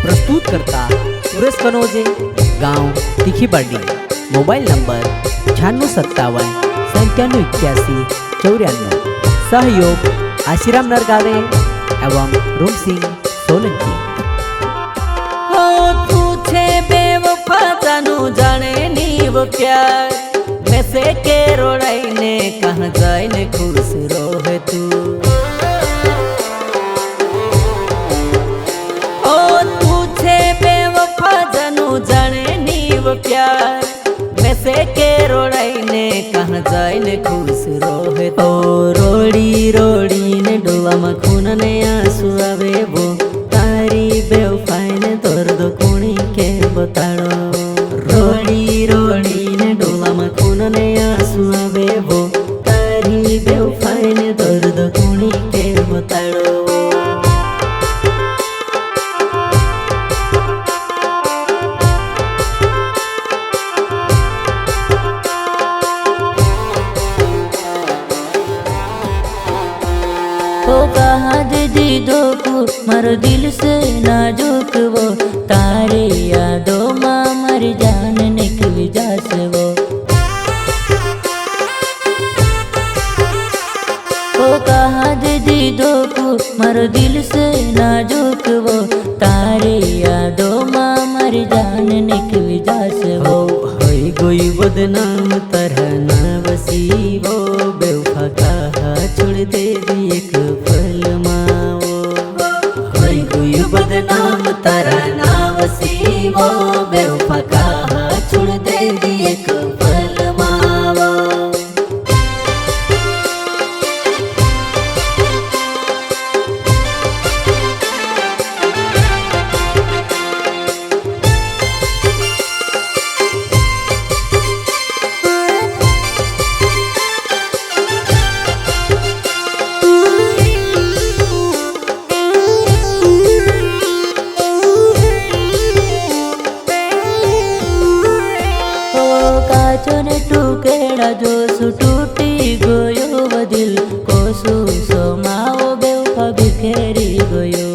प्रस्तुत करता सुरेश कनोजे, गांव तिखीपाडी। Mobile number 9657 9781 94। सहयोग आशीराम नरगावे एवं रूम सिंह सोलंकी। हो पूछे बेवफा जानू जाने नी वो प्यार, मैं से के रोड़ाई ने कहाँ जाए ने खुश रोहे तू। ओ पूछे बेवफा जानू जाने नी वो प्यार, मैं से के रोड़ाई ने कहाँ जाए ने खुश रोहे तो। रोड़ी रोड़ी ने डोला में खून ने आंसू आवे वो, तारी बेवफाई ने दर्द कोणी के बताड़ो। रोड़ी रोड़ी ने डोला में खून ने आंसू आवे वो, तारी बेवफाई ने दर्द कोणी के बताड़ो। ओ कहा दे दीदो को मारो दिल से नाजुक वो, तारे यादों माँ मर जान निकल जास वो। ओ कहा दे दीदो को मारो दिल से नाजुक वो, तारे यादों माँ मर जान निकल जास वो। होई कोई बदनाम तरह ना बसी वो, बेवफा कहा छोड़ दे दी एक पल माओ। होई कोई बदनाम तरह ना बसी वो, बेवफा कहा छोड़ दे दी एक पल माओ। काचोने टुकेड़ा जो सु टूटी गयो वो दिल को सु सोमाओ बेवफा बिखेरी गयो।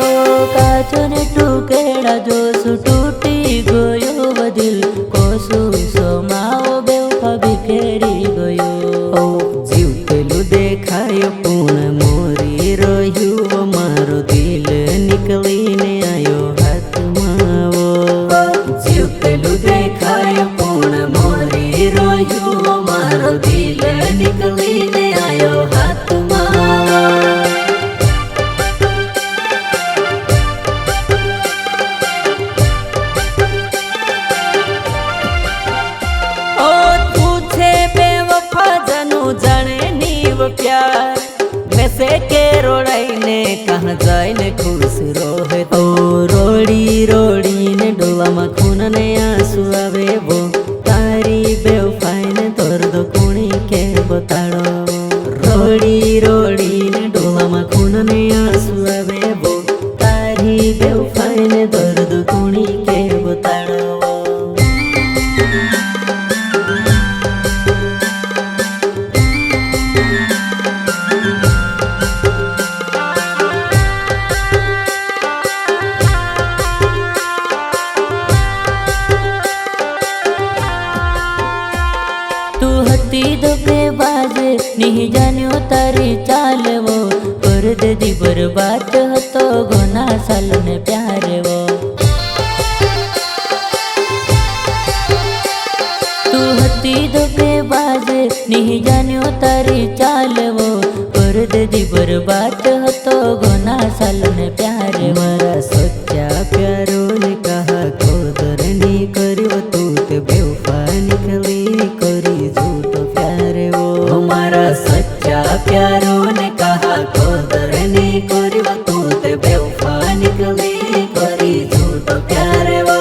ओ काचोने टुकेड़ा जो सु टूटी गयो वो दिल को सु सोमाओ बेवफा बिखेरी गयो। ओ जीवतेलु देखायो पूर्ण मोरी रह्यु वो, मारो दिल निकली ने आयो हाथ मावो। जीवतेलु देखायो पूर्ण मोरी रह्यु वो, मारो दिल निकली ने आयो हाथ मावो। ओ पूछे बेवफा जानू जाने नी वो प्यार, वैसे के रोड़ाई ने कहाँ जाए ने खुश रोहे तो। रोड़ी रोड़ी ने डोला में खून ने आंसू आवे वो, तारी बेवफाई ने दर्द कोणी के बताड़ो। रोड़ी रोड़ी ने डोला में खून ने आंसू आवे वो, तारी बेवफाई ने दर्द कोणी के बताड़ो। तू हती धोखेबाज नहीं जान्यो तारी चाल वो, कर दे दी बर्बाद हतो घना साल ने प्यार वो। तू हती धोखेबाज नहीं जान्यो तारी चाल वो, कर दे दी बर्बाद हतो घना साल ने प्यार। मारा सच्चा प्यारो ने कहा खोदर नी करियो, तू ते बेवफा निकली करी झूठो प्यार वो। हमारा सच्चा प्यारो ने कहा खोदर नी करियो, तू ते बेवफा निकली करी झूठो प्यार वो।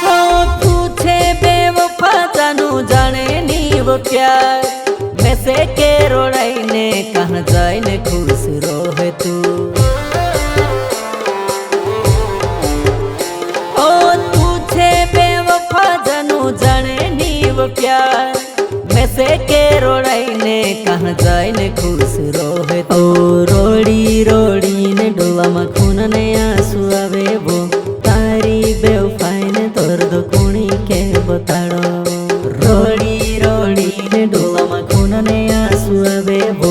हो पूछे बेवफा जानू जाने नी वो प्यार, वैसे के रोड़ाई ने कहाँ जाए ने खुश रोहे तू। ओ पूछे प्यार वैसे के रोड़ाई ने कहाँ जाए ने खुश रोहे ओ रोड़ी रोड़ी ने डोला में खून ने आंसू आवे वो तारी बेवफाई ने दर्द कोणी के बताड़ो रोड़ी रोड़ी ने डोला में खून ने आंसू आवे वो